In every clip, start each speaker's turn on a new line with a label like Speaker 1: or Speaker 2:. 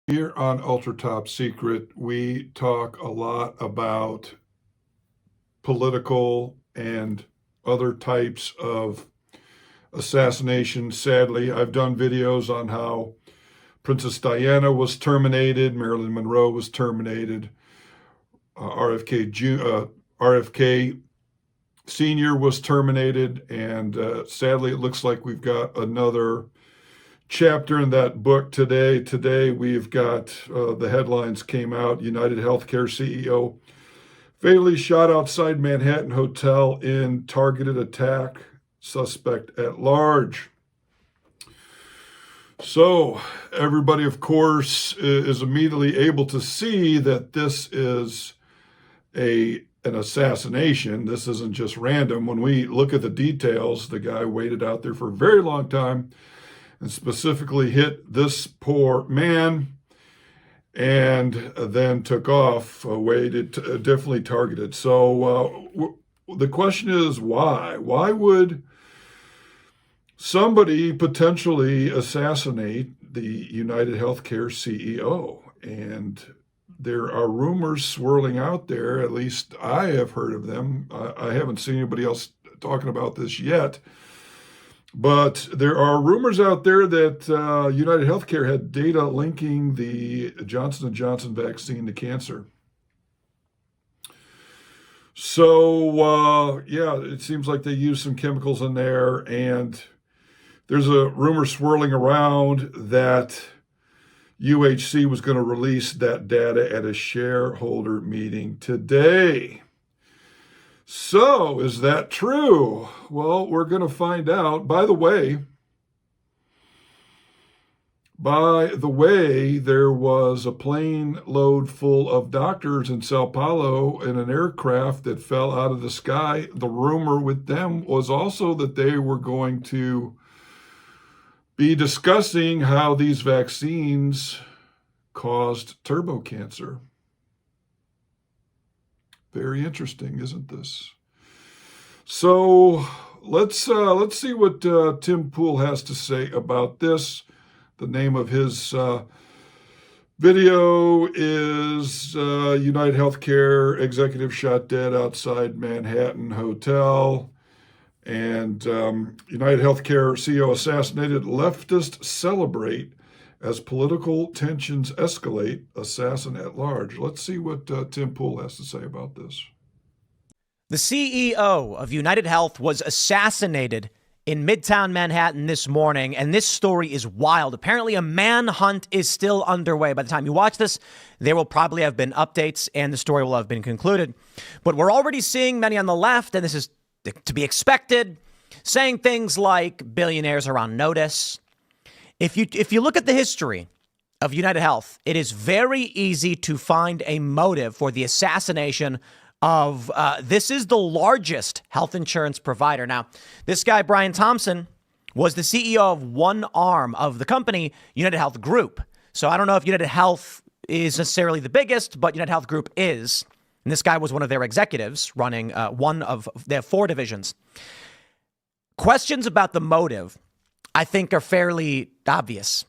Speaker 1: Here on Ultra Top Secret, we talk a lot about political and other types of assassination. Sadly, I've done videos on how Princess Diana was terminated, Marilyn Monroe was terminated, RFK Sr. was terminated, and sadly, it looks like we've got another chapter in that book today. Today, we've got the headlines came out. United Healthcare CEO fatally shot outside Manhattan hotel in targeted attack. Suspect at large. So everybody, of course, is immediately able to see that this is an assassination. This isn't just random. When we look at the details, the guy waited out there for a very long time and specifically hit this poor man and then took off, waited, definitely targeted. So the question is why? Why would somebody potentially assassinate the United Healthcare CEO? And there are rumors swirling out there, at least I have heard of them. I haven't seen anybody else talking about this yet. But there are rumors out there that United Healthcare had data linking the Johnson & Johnson vaccine to cancer. So, yeah, it seems like they used some chemicals in there. And there's a rumor swirling around that UHC was going to release that data at a shareholder meeting today. So, is that true? Well, we're going to find out. By the way, there was a plane load full of doctors in Sao Paulo in an aircraft that fell out of the sky. The rumor with them was also that they were going to be discussing how these vaccines caused turbo cancer. Very interesting, isn't this? So let's see what Tim Pool has to say about this. The name of his video is United Healthcare executive shot dead outside Manhattan hotel. And United Healthcare CEO assassinated. Leftists celebrate as political tensions escalate. Assassin at large. Let's see what Tim Pool has to say about this.
Speaker 2: The CEO of United Health was assassinated in Midtown Manhattan this morning, and this story is wild. Apparently, a manhunt is still underway. By the time you watch this, there will probably have been updates, and the story will have been concluded. But we're already seeing many on the left, and this is to be expected, saying things like billionaires are on notice. If you look at the history of United Health, it is very easy to find a motive for the assassination of this is the largest health insurance provider. Now, this guy, Brian Thompson, was the CEO of one arm of the company, United Health Group. So I don't know if United Health is necessarily the biggest, but United Health Group is. And this guy was one of their executives running one of their 4 divisions. Questions about the motive, I think, are fairly obvious.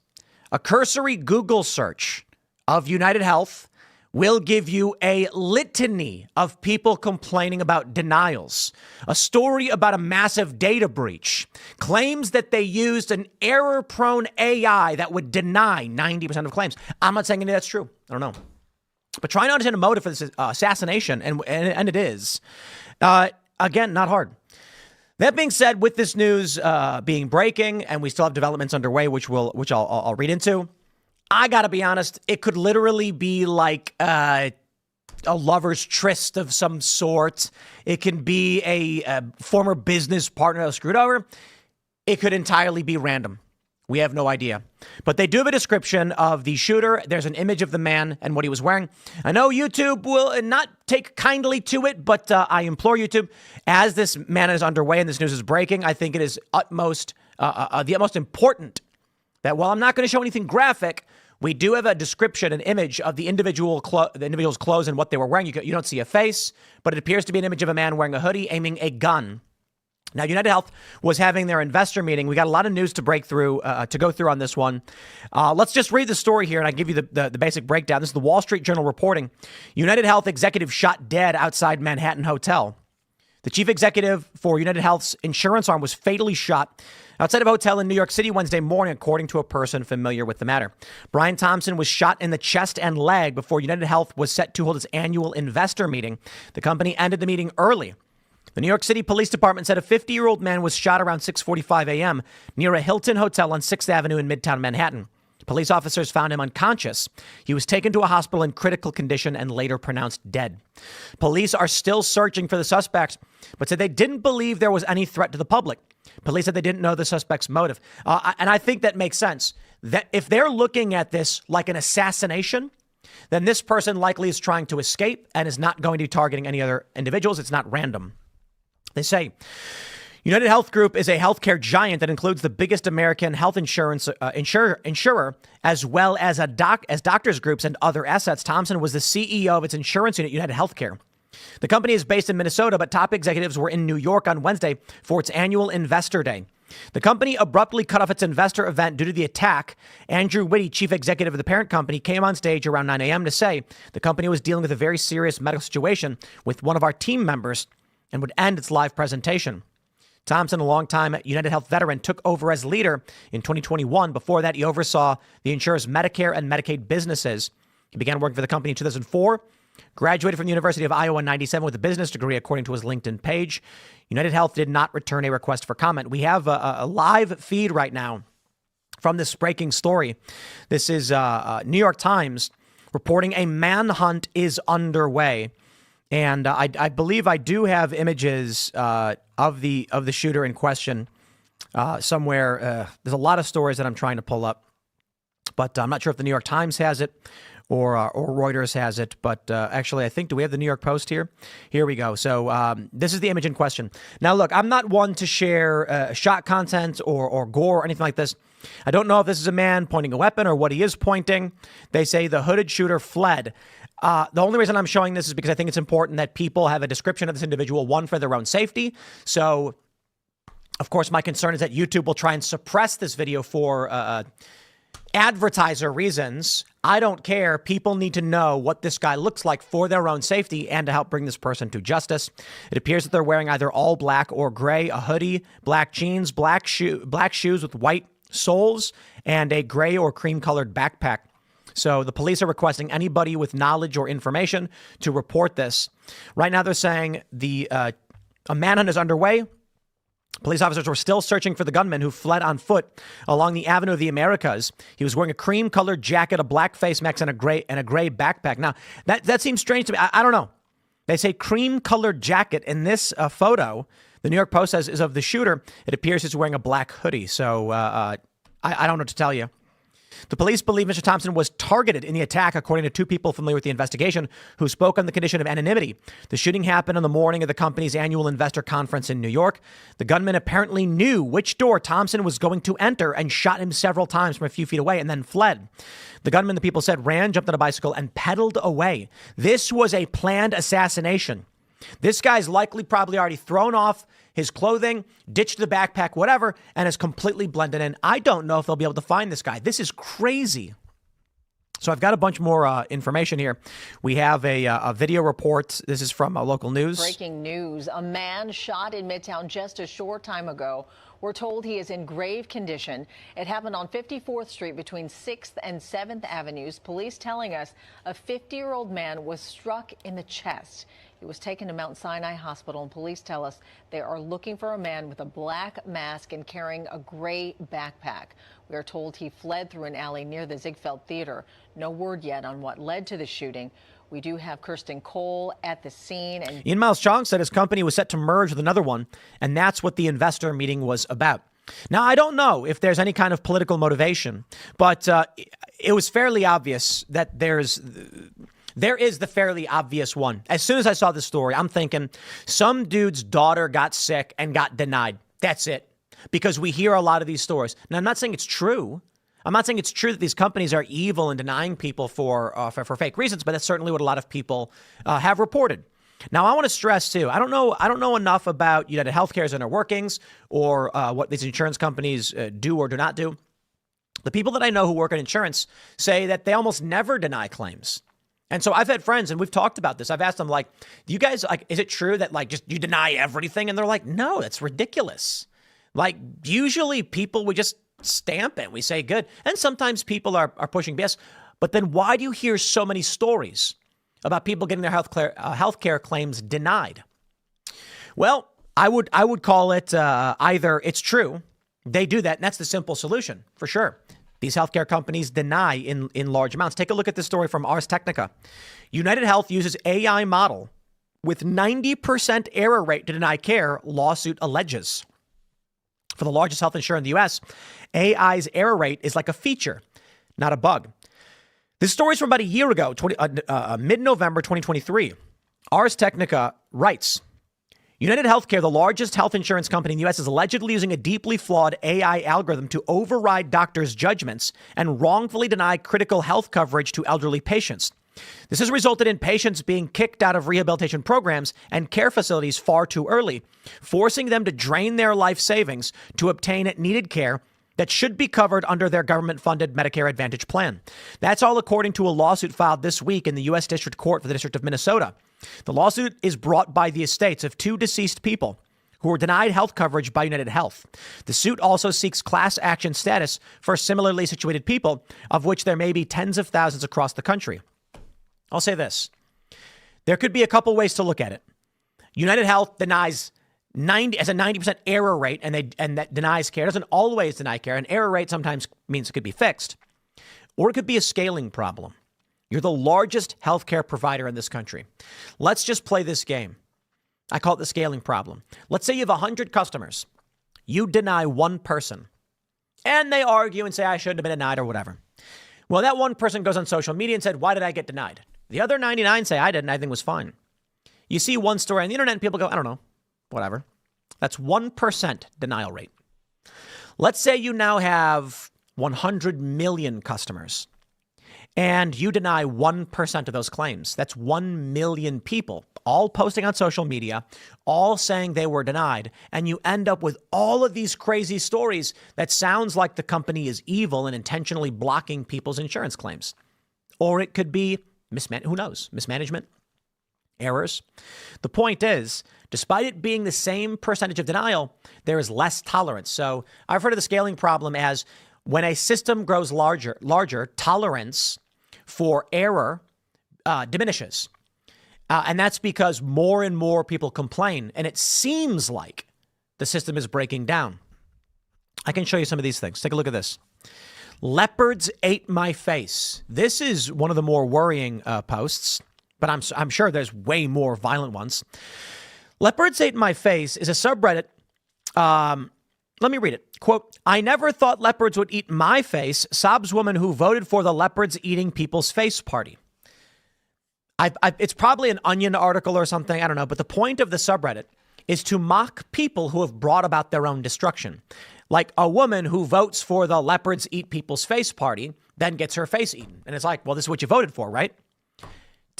Speaker 2: A cursory Google search of United Health will give you a litany of people complaining about denials, a story about a massive data breach, claims that they used an error-prone AI that would deny 90% of claims. I'm not saying any of that's true. I don't know. But trying to understand a motive for this assassination, and it is, again, not hard. That being said, with this news being breaking, and we still have developments underway, which I'll read into, I gotta be honest, it could literally be like a lover's tryst of some sort. It can be a former business partner that was screwed over. It could entirely be random. We have no idea. But they do have a description of the shooter. There's an image of the man and what he was wearing. I know YouTube will not take kindly to it, but I implore YouTube, as this man is underway and this news is breaking, I think it is the utmost important that while I'm not going to show anything graphic, we do have a description, an image of the individual's clothes and what they were wearing. You don't see a face, but it appears to be an image of a man wearing a hoodie, aiming a gun Now, United Health was having their investor meeting. We got a lot of news to break through, to go through on this one. Let's just read the story here, and I give you the basic breakdown. This is the Wall Street Journal reporting. United Health executive shot dead outside Manhattan hotel. The chief executive for United Health's insurance arm was fatally shot outside of a hotel in New York City Wednesday morning, according to a person familiar with the matter. Brian Thompson was shot in the chest and leg before United Health was set to hold its annual investor meeting. The company ended the meeting early. The New York City Police Department said a 50-year-old man was shot around 6:45 a.m. near a Hilton hotel on 6th Avenue in Midtown Manhattan. Police officers found him unconscious. He was taken to a hospital in critical condition and later pronounced dead. Police are still searching for the suspects, but said they didn't believe there was any threat to the public. Police said they didn't know the suspect's motive. And I think that makes sense. That if they're looking at this like an assassination, then this person likely is trying to escape and is not going to be targeting any other individuals. It's not random. They say United Health Group is a healthcare giant that includes the biggest American health insurance insurer, as well as doctors groups and other assets. Thompson was the CEO of its insurance unit, United Healthcare. The company is based in Minnesota, but top executives were in New York on Wednesday for its annual investor day. The company abruptly cut off its investor event due to the attack. Andrew Whitty, chief executive of the parent company, came on stage around 9 a.m. to say the company was dealing with a very serious medical situation with one of our team members and would end its live presentation. Thompson, a longtime United Health veteran, took over as leader in 2021. Before that, he oversaw the insurer's Medicare and Medicaid businesses. He began working for the company in 2004, graduated from the University of Iowa in 1997 with a business degree, according to his LinkedIn page. United Health did not return a request for comment. We have a live feed right now from this breaking story. This is New York Times reporting a manhunt is underway. And I believe I do have images of the shooter in question somewhere. There's a lot of stories that I'm trying to pull up, but I'm not sure if the New York Times has it or Reuters has it. But actually, I think, do we have the New York Post here? Here we go. So this is the image in question. Now, look, I'm not one to share shot content or gore or anything like this. I don't know if this is a man pointing a weapon or what he is pointing. They say the hooded shooter fled. The only reason I'm showing this is because I think it's important that people have a description of this individual, one, for their own safety. So, of course, my concern is that YouTube will try and suppress this video for advertiser reasons. I don't care. People need to know what this guy looks like for their own safety and to help bring this person to justice. It appears that they're wearing either all black or gray, a hoodie, black jeans, black shoes with white soles, and a gray or cream-colored backpack. So the police are requesting anybody with knowledge or information to report this. Right now, they're saying a manhunt is underway. Police officers were still searching for the gunman who fled on foot along the Avenue of the Americas. He was wearing a cream-colored jacket, a black face mask, and a gray backpack. Now, that seems strange to me. I don't know. They say cream-colored jacket in this photo. The New York Post says is of the shooter. It appears he's wearing a black hoodie. So I don't know what to tell you. The police believe Mr. Thompson was targeted in the attack, according to two people familiar with the investigation who spoke on the condition of anonymity. The shooting happened on the morning of the company's annual investor conference in New York. The gunman apparently knew which door Thompson was going to enter and shot him several times from a few feet away and then fled. The gunman, the people said, ran, jumped on a bicycle, and pedaled away. This was a planned assassination. This guy's likely probably already thrown off his clothing, ditched the backpack, whatever, and has completely blended in. I don't know if they'll be able to find this guy. This is crazy. So I've got a bunch more information here. We have a video report. This is from local news.
Speaker 3: Breaking news. A man shot in Midtown just a short time ago. We're told he is in grave condition. It happened on 54th Street between 6th and 7th Avenues. Police telling us a 50-year-old man was struck in the chest. He was taken to Mount Sinai Hospital, and police tell us they are looking for a man with a black mask and carrying a gray backpack. We are told he fled through an alley near the Ziegfeld Theater. No word yet on what led to the shooting. We do have Kirsten Cole at the scene. And
Speaker 2: Ian Miles Chong said his company was set to merge with another one, and that's what the investor meeting was about. Now, I don't know if there's any kind of political motivation, but it was fairly obvious that there is the fairly obvious one. As soon as I saw this story, I'm thinking some dude's daughter got sick and got denied. That's it. Because we hear a lot of these stories. Now, I'm not saying it's true. I'm not saying it's true that these companies are evil and denying people for fake reasons, but that's certainly what a lot of people have reported. Now, I want to stress too, I don't know enough about United Healthcare's inner workings or what these insurance companies do or do not do. The people that I know who work in insurance say that they almost never deny claims. And so I've had friends and we've talked about this. I've asked them, like, do you guys, like, is it true that, like, just you deny everything? And they're like, no, that's ridiculous. Like, usually people, we just stamp it. We say good. And sometimes people are pushing BS. But then why do you hear so many stories about people getting their healthcare claims denied? Well, I would call it either it's true, they do that, and that's the simple solution, for sure. These healthcare companies deny in large amounts. Take a look at this story from Ars Technica. United Health uses AI model with 90% error rate to deny care, lawsuit alleges. For the largest health insurer in the U.S., AI's error rate is like a feature, not a bug. This story is from about a year ago, mid-November 2023. Ars Technica writes, United Healthcare, the largest health insurance company in the U.S., is allegedly using a deeply flawed AI algorithm to override doctors' judgments and wrongfully deny critical health coverage to elderly patients. This has resulted in patients being kicked out of rehabilitation programs and care facilities far too early, forcing them to drain their life savings to obtain needed care that should be covered under their government-funded Medicare Advantage plan. That's all according to a lawsuit filed this week in the U.S. District Court for the District of Minnesota. The lawsuit is brought by the estates of two deceased people who were denied health coverage by United Health. The suit also seeks class action status for similarly situated people, of which there may be tens of thousands across the country. I'll say this. There could be a couple ways to look at it. United Health denies 90% error rate, and that denies care. It doesn't always deny care. An error rate sometimes means it could be fixed. Or it could be a scaling problem. You're the largest healthcare provider in this country. Let's just play this game. I call it the scaling problem. Let's say you have 100 customers. You deny one person. And they argue and say, I shouldn't have been denied or whatever. Well, that one person goes on social media and said, why did I get denied? The other 99 say I didn't. I think it was fine. You see one story on the internet and people go, I don't know, whatever. That's 1% denial rate. Let's say you now have 100 million customers. And you deny 1% of those claims. That's 1 million people, all posting on social media, all saying they were denied. And you end up with all of these crazy stories that sounds like the company is evil and intentionally blocking people's insurance claims. Or it could be who knows, mismanagement, errors. The point is, despite it being the same percentage of denial, there is less tolerance. So I've heard of the scaling problem as when a system grows larger, tolerance for error diminishes. And that's because more and more people complain. And it seems like the system is breaking down. I can show you some of these things. Take a look at this. Leopards ate my face. This is one of the more worrying posts, but I'm sure there's way more violent ones. Leopards ate my face is a subreddit. Let me read it. Quote, I never thought leopards would eat my face, sobs woman who voted for the leopards eating people's face party. It's probably an Onion article or something. I don't know. But the point of the subreddit is to mock people who have brought about their own destruction. Like a woman who votes for the leopards eat people's face party, then gets her face eaten. And it's like, well, this is what you voted for, right?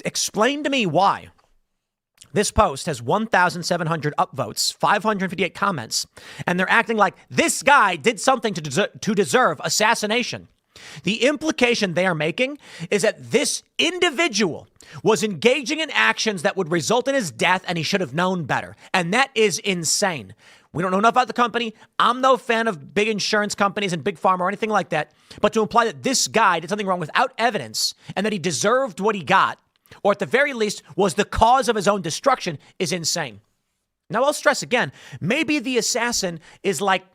Speaker 2: Explain to me why. This post has 1,700 upvotes, 558 comments, and they're acting like this guy did something to deserve assassination. The implication they are making is that this individual was engaging in actions that would result in his death, and he should have known better. And that is insane. We don't know enough about the company. I'm no fan of big insurance companies and big pharma or anything like that. But to imply that this guy did something wrong without evidence and that he deserved what he got, or at the very least was the cause of his own destruction, is insane. Now, I'll stress again, maybe the assassin is like,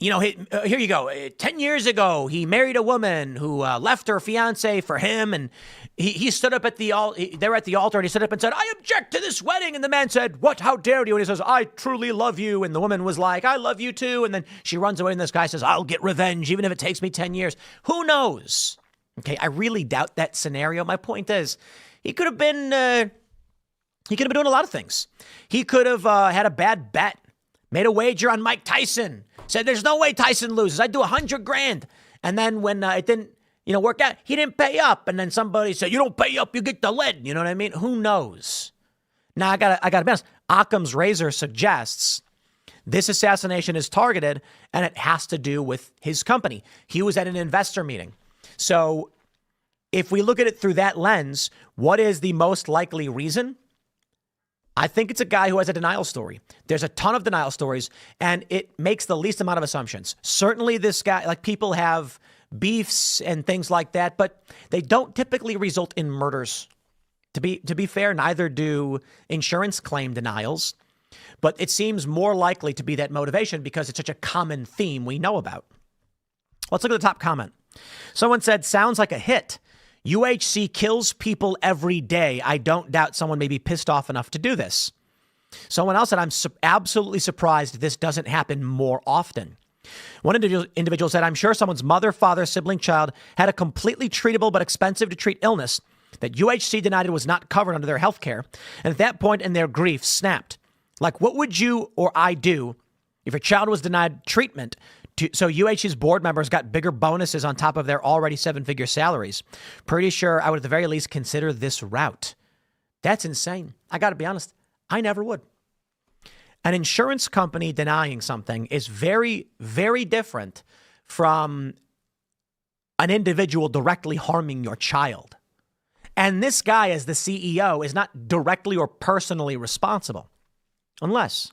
Speaker 2: you know, here you go. 10 years ago, he married a woman who left her fiance for him. And he stood up at the altar. They were at the altar and he stood up and said, I object to this wedding. And the man said, what? How dare you? And he says, I truly love you. And the woman was like, I love you too. And then she runs away and this guy says, I'll get revenge, even if it takes me 10 years. Who knows? Okay, I really doubt that scenario. My point is, he could have been doing a lot of things. He could have had a bad bet, made a wager on Mike Tyson, said there's no way Tyson loses. I'd do $100,000. And then when it didn't, work out, he didn't pay up. And then somebody said, you don't pay up, you get the lead. You know what I mean? Who knows? Now, I gotta be honest. Occam's razor suggests this assassination is targeted and it has to do with his company. He was at an investor meeting. So if we look at it through that lens, what is the most likely reason? I think it's a guy who has a denial story. There's a ton of denial stories, and it makes the least amount of assumptions. Certainly this guy, like, people have beefs and things like that, but they don't typically result in murders. To be fair, neither do insurance claim denials, but it seems more likely to be that motivation because it's such a common theme we know about. Let's look at the top comment. Someone said, sounds like a hit. UHC kills people every day. I don't doubt someone may be pissed off enough to do this. Someone else said, I'm absolutely surprised this doesn't happen more often. One individual said, I'm sure someone's mother, father, sibling, child had a completely treatable but expensive to treat illness that UHC denied it was not covered under their health care. And at that point in their grief snapped. Like, what would you or I do if your child was denied treatment so UHC's board members got bigger bonuses on top of their already 7-figure salaries? Pretty sure I would at the very least consider this route. That's insane. I got to be honest. I never would. An insurance company denying something is very, very different from an individual directly harming your child. And this guy, as the CEO, is not directly or personally responsible. Unless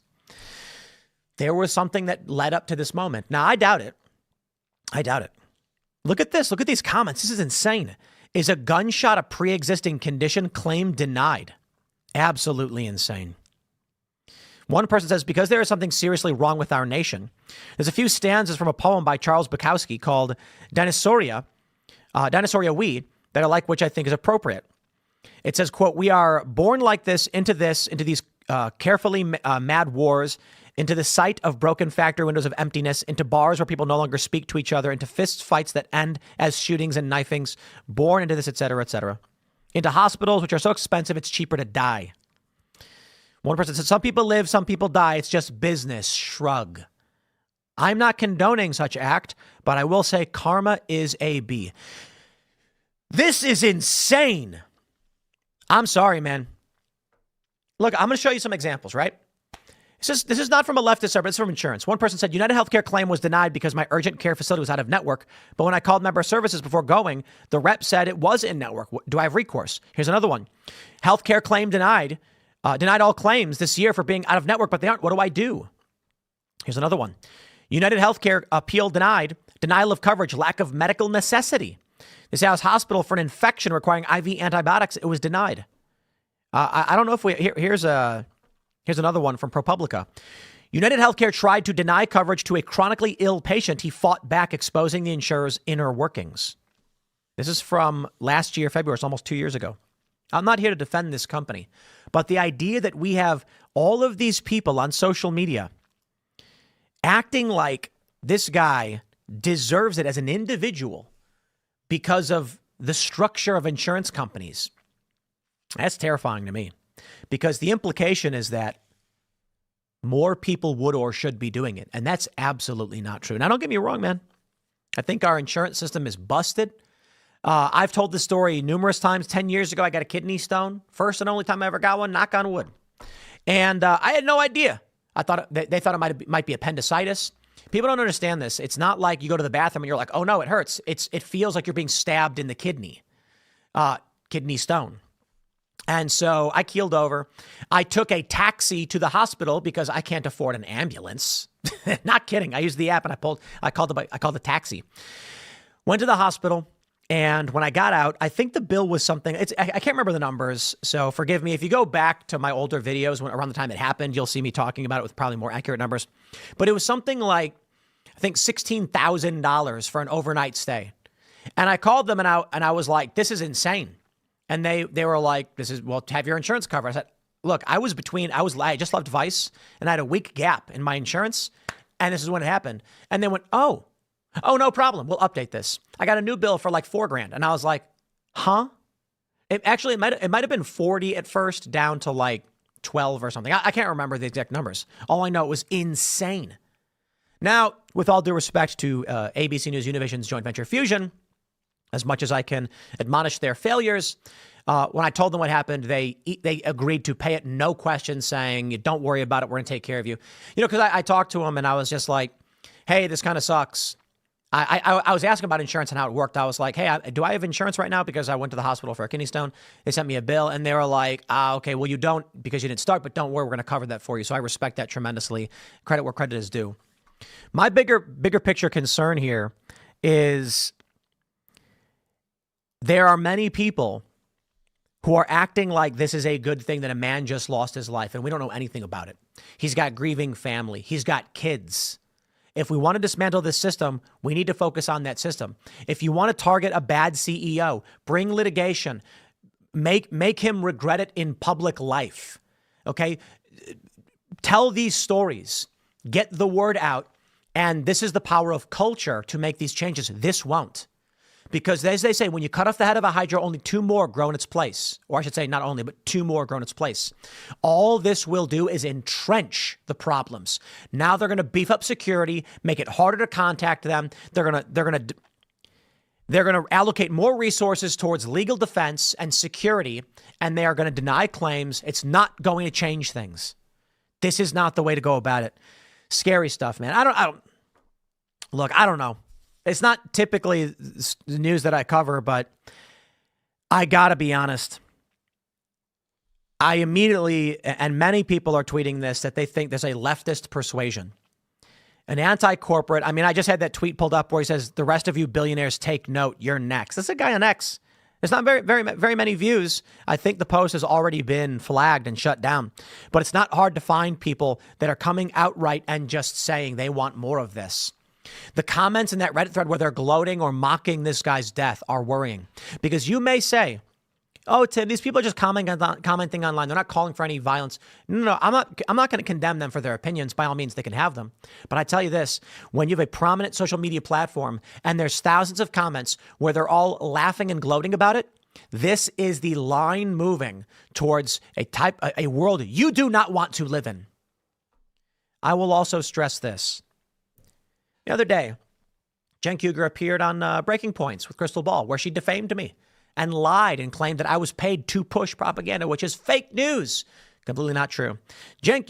Speaker 2: there was something that led up to this moment. Now, I doubt it. I doubt it. Look at this. Look at these comments. This is insane. Is a gunshot a pre-existing condition? Claim denied. Absolutely insane. One person says, because there is something seriously wrong with our nation. There's a few stanzas from a poem by Charles Bukowski called Dinosauria We, that I like, which I think is appropriate. It says, quote, we are born like this, into these carefully mad wars, into the sight of broken factory windows of emptiness, into bars where people no longer speak to each other, into fist fights that end as shootings and knifings, born into this, et cetera, into hospitals, which are so expensive, it's cheaper to die. One person said, some people live, some people die. It's just business. Shrug. I'm not condoning such act, but I will say karma is a B. This is insane. I'm sorry, man. Look, I'm going to show you some examples, right? This is not from a leftist server. It's from insurance. One person said, United Healthcare claim was denied because my urgent care facility was out of network. But when I called member services before going, the rep said it was in network. Do I have recourse? Here's another one. Healthcare claim denied. Denied all claims this year for being out of network, but they aren't. What do I do? Here's another one. United Healthcare appeal denied. Denial of coverage. Lack of medical necessity. This house hospital for an infection requiring IV antibiotics. It was denied. I don't know if here's another one from ProPublica. United Healthcare tried to deny coverage to a chronically ill patient. He fought back, exposing the insurer's inner workings. This is from last year, February. It's almost 2 years ago. I'm not here to defend this company, but the idea that we have all of these people on social media acting like this guy deserves it as an individual because of the structure of insurance companies, that's terrifying to me, because the implication is that more people would or should be doing it. And that's absolutely not true. Now, don't get me wrong, man. I think our insurance system is busted. I've told this story numerous times. 10 years ago, I got a kidney stone. First and only time I ever got one, knock on wood. And I had no idea. I thought they thought it might be appendicitis. People don't understand this. It's not like you go to the bathroom and you're like, oh no, it hurts. It feels like you're being stabbed in the kidney stone. And so I keeled over. I took a taxi to the hospital because I can't afford an ambulance. Not kidding. I used the app and I called the taxi. Went to the hospital. And when I got out, I think the bill was something, I can't remember the numbers, so forgive me. If you go back to my older videos around the time it happened, you'll see me talking about it with probably more accurate numbers. But it was something like, I think $16,000 for an overnight stay. And I called them and I was like, this is insane. And they were like, have your insurance cover. I said, look, I just left Vice and I had a week gap in my insurance. And this is when it happened. And they went, oh, no problem. We'll update this. I got a new bill for like $4,000. And I was like, huh? It might have been 40 at first, down to like 12 or something. I can't remember the exact numbers. All I know, it was insane. Now, with all due respect to ABC News Univision's joint venture Fusion, as much as I can admonish their failures, When I told them what happened, they agreed to pay it, no questions, saying, "Don't worry about it. We're going to take care of you." Because I talked to them and I was just like, "Hey, this kind of sucks." I was asking about insurance and how it worked. I was like, "Hey, do I have insurance right now?" Because I went to the hospital for a kidney stone. They sent me a bill and they were like, "Okay, well, you don't because you didn't start, but don't worry, we're going to cover that for you." So I respect that tremendously. Credit where credit is due. My bigger picture concern here is there are many people who are acting like this is a good thing that a man just lost his life, and we don't know anything about it. He's got grieving family. He's got kids. If we want to dismantle this system, we need to focus on that system. If you want to target a bad CEO, bring litigation, make him regret it in public life. Okay? Tell these stories. Get the word out. And this is the power of culture to make these changes. This won't. Because as they say, when you cut off the head of a hydra, only two more grow in its place. Or I should say not only, but two more grow in its place. All this will do is entrench the problems. Now they're going to beef up security, make it harder to contact them. They're going to allocate more resources towards legal defense and security, and they are going to deny claims. It's not going to change things. This is not the way to go about it. Scary stuff, man. I don't know. It's not typically the news that I cover, but I gotta be honest. I immediately, and many people are tweeting this, that they think there's a leftist persuasion. An anti-corporate, I just had that tweet pulled up where he says, "The rest of you billionaires take note, you're next." That's a guy on X. There's not very many views. I think the post has already been flagged and shut down. But it's not hard to find people that are coming outright and just saying they want more of this. The comments in that Reddit thread where they're gloating or mocking this guy's death are worrying. Because you may say, "Oh, Tim, these people are just commenting online. They're not calling for any violence." No, I'm not going to condemn them for their opinions. By all means, they can have them. But I tell you this, when you have a prominent social media platform and there's thousands of comments where they're all laughing and gloating about it, this is the line moving towards a world you do not want to live in. I will also stress this. The other day, Jen Cougar appeared on Breaking Points with Crystal Ball, where she defamed me and lied and claimed that I was paid to push propaganda, which is fake news. Completely not true.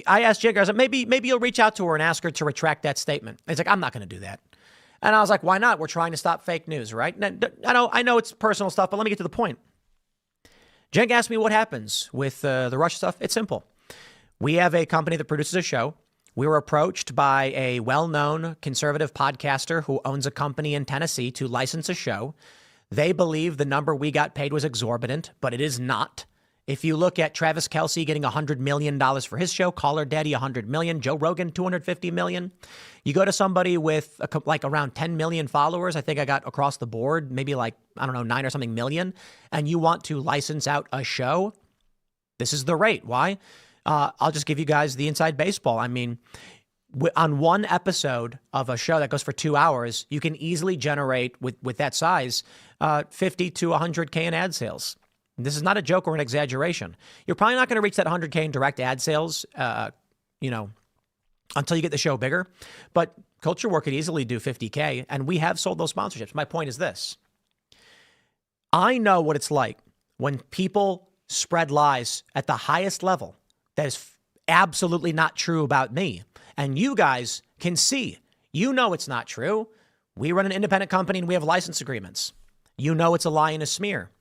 Speaker 2: I asked Jen, I was like, maybe you'll reach out to her and ask her to retract that statement. And he's like, "I'm not going to do that." And I was like, "Why not? We're trying to stop fake news, right?" I know it's personal stuff, but let me get to the point. Jen asked me what happens with the Russia stuff. It's simple. We have a company that produces a show. We were approached by a well-known conservative podcaster who owns a company in Tennessee to license a show. They believe the number we got paid was exorbitant, but it is not. If you look at Travis Kelce getting $100 million for his show, Call Her Daddy $100 million, Joe Rogan $250 million. You go to somebody with around 10 million followers, I think I got across the board, maybe 9 or something million, and you want to license out a show, this is the rate. Why? I'll just give you guys the inside baseball. On one episode of a show that goes for 2 hours, you can easily generate with that size, 50 to 100K in ad sales. This is not a joke or an exaggeration. You're probably not going to reach that 100K in direct ad sales, until you get the show bigger. But Culture War could easily do 50K, and we have sold those sponsorships. My point is this. I know what it's like when people spread lies at the highest level that is absolutely not true about me. And you guys can see, it's not true. We run an independent company and we have license agreements. It's a lie and a smear.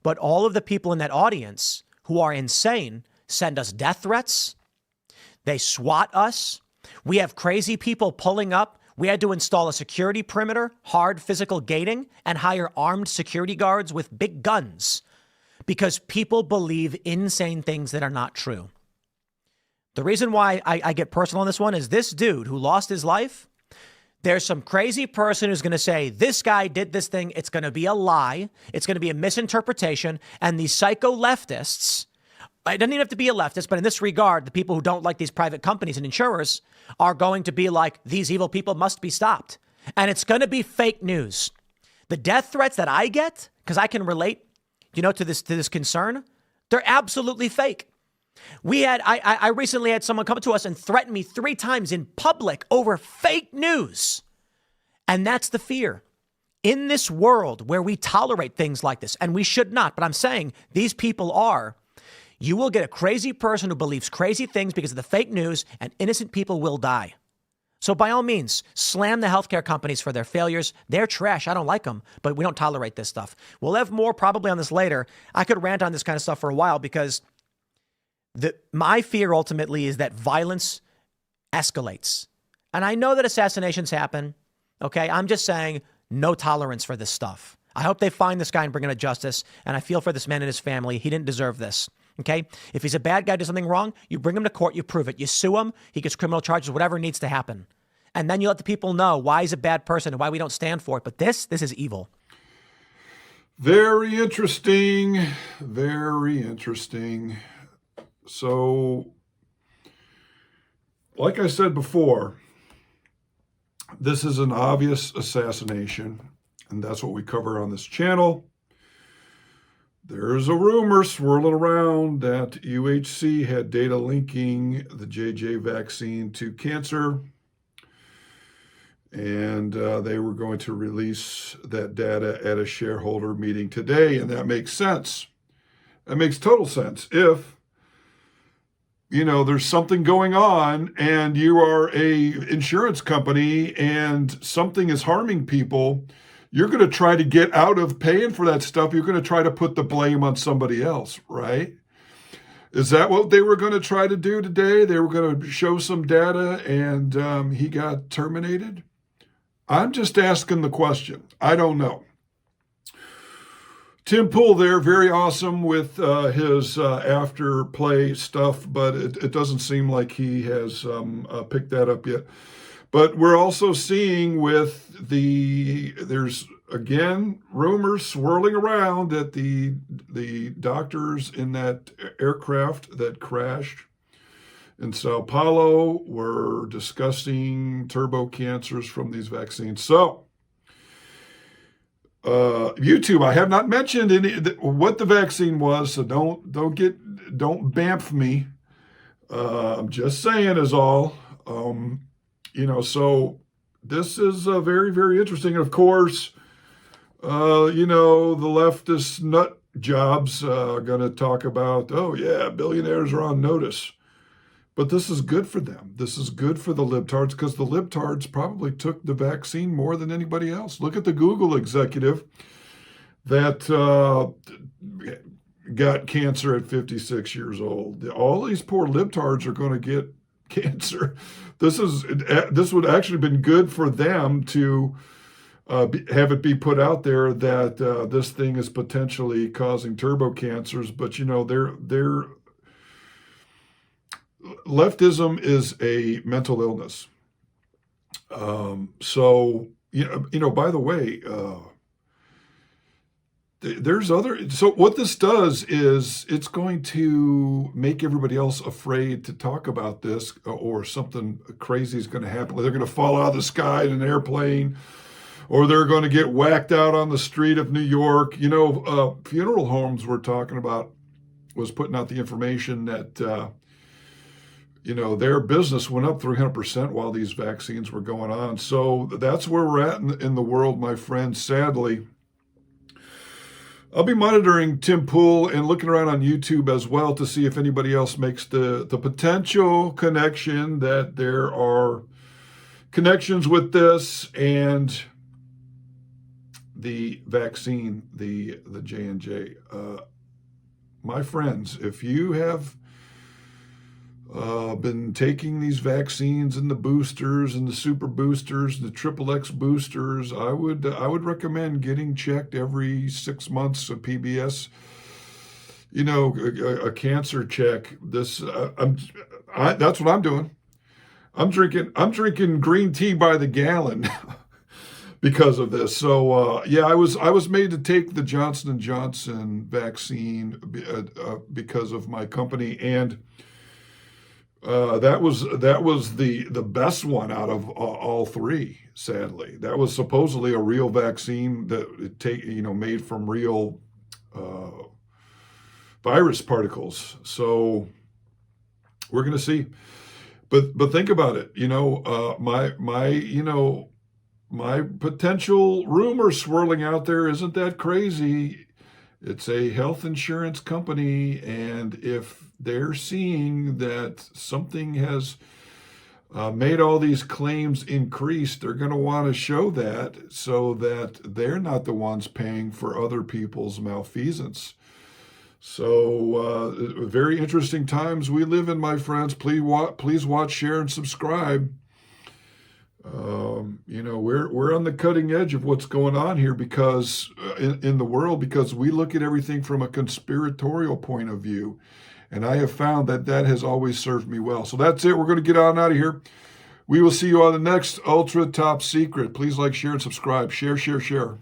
Speaker 2: But all of the people in that audience who are insane send us death threats. They SWAT us. We have crazy people pulling up. We had to install a security perimeter, hard physical gating, and hire armed security guards with big guns because people believe insane things that are not true. The reason why I get personal on this one is this dude who lost his life, there's some crazy person who's going to say, this guy did this thing. It's going to be a lie. It's going to be a misinterpretation. And these psycho leftists, it doesn't even have to be a leftist, but in this regard, the people who don't like these private companies and insurers are going to be like, these evil people must be stopped. And it's going to be fake news. The death threats that I get, because I can relate, to this concern, they're absolutely fake. I recently had someone come to us and threaten me 3 times in public over fake news. And that's the fear. in this world where we tolerate things like this, and we should not, but I'm saying these people are, you will get a crazy person who believes crazy things because of the fake news, and innocent people will die. So by all means, slam the healthcare companies for their failures. They're trash. I don't like them, but we don't tolerate this stuff. We'll have more probably on this later. I could rant on this kind of stuff for a while because my fear ultimately is that violence escalates. And I know that assassinations happen. Okay, I'm just saying no tolerance for this stuff. I hope they find this guy and bring him to justice. And I feel for this man and his family. He didn't deserve this. Okay, if he's a bad guy, does something wrong, you bring him to court, you prove it, you sue him, he gets criminal charges, whatever needs to happen. And then you let the people know why he's a bad person and why we don't stand for it. But this is evil.
Speaker 1: Very interesting. Very interesting. So, like I said before, this is an obvious assassination, and that's what we cover on this channel. There's a rumor swirling around that UHC had data linking the JJ vaccine to cancer, and they were going to release that data at a shareholder meeting today, and that makes sense. That makes total sense. If, there's something going on and you are a insurance company and something is harming people, you're going to try to get out of paying for that stuff. You're going to try to put the blame on somebody else, right? Is that what they were going to try to do today? They were going to show some data and he got terminated? I'm just asking the question. I don't know. Tim Pool there, very awesome with his after play stuff, but it doesn't seem like he has picked that up yet. But we're also seeing there's again rumors swirling around that the doctors in that aircraft that crashed in Sao Paulo were discussing turbo cancers from these vaccines. So YouTube, I have not mentioned what the vaccine was, so don't bamf me. I'm just saying is all. So this is very, very interesting. And of course, the leftist nut jobs are going to talk about, oh yeah, billionaires are on notice. But this is good for them. This is good for the libtards because the libtards probably took the vaccine more than anybody else. Look at the Google executive that got cancer at 56 years old. All these poor libtards are going to get cancer. This would actually been good for them to have it be put out there that this thing is potentially causing turbo cancers. But they're leftism is a mental illness. So by the way, there's other. So what this does is it's going to make everybody else afraid to talk about this, or something crazy is going to happen. They're going to fall out of the sky in an airplane, or they're going to get whacked out on the street of New York. Funeral homes we're talking about was putting out the information that their business went up 300% while these vaccines were going on. So that's where we're at in the world, my friends, sadly. I'll be monitoring Tim Pool and looking around on YouTube as well to see if anybody else makes the potential connection that there are connections with this and the vaccine, the J&J. My friends, if you have been taking these vaccines and the boosters and the super boosters, the XXX boosters, I would recommend getting checked every 6 months, a PBS, a cancer check. That's what I'm doing. I'm drinking green tea by the gallon because of this. So I was made to take the Johnson & Johnson vaccine because of my company, and that was the best one out of all three. Sadly, that was supposedly a real vaccine that made from real virus particles. So we're gonna see. But think about it. my potential rumor swirling out there isn't that crazy. It's a health insurance company, and if they're seeing that something has made all these claims increase, they're going to want to show that so that they're not the ones paying for other people's malfeasance. So very interesting times we live in, my friends. Please watch, share, and subscribe. We're on the cutting edge of what's going on here because in the world, because we look at everything from a conspiratorial point of view. And I have found that that has always served me well. So that's it. We're going to get on out of here. We will see you on the next Ultra Top Secret. Please like, share, and subscribe. Share, share, share.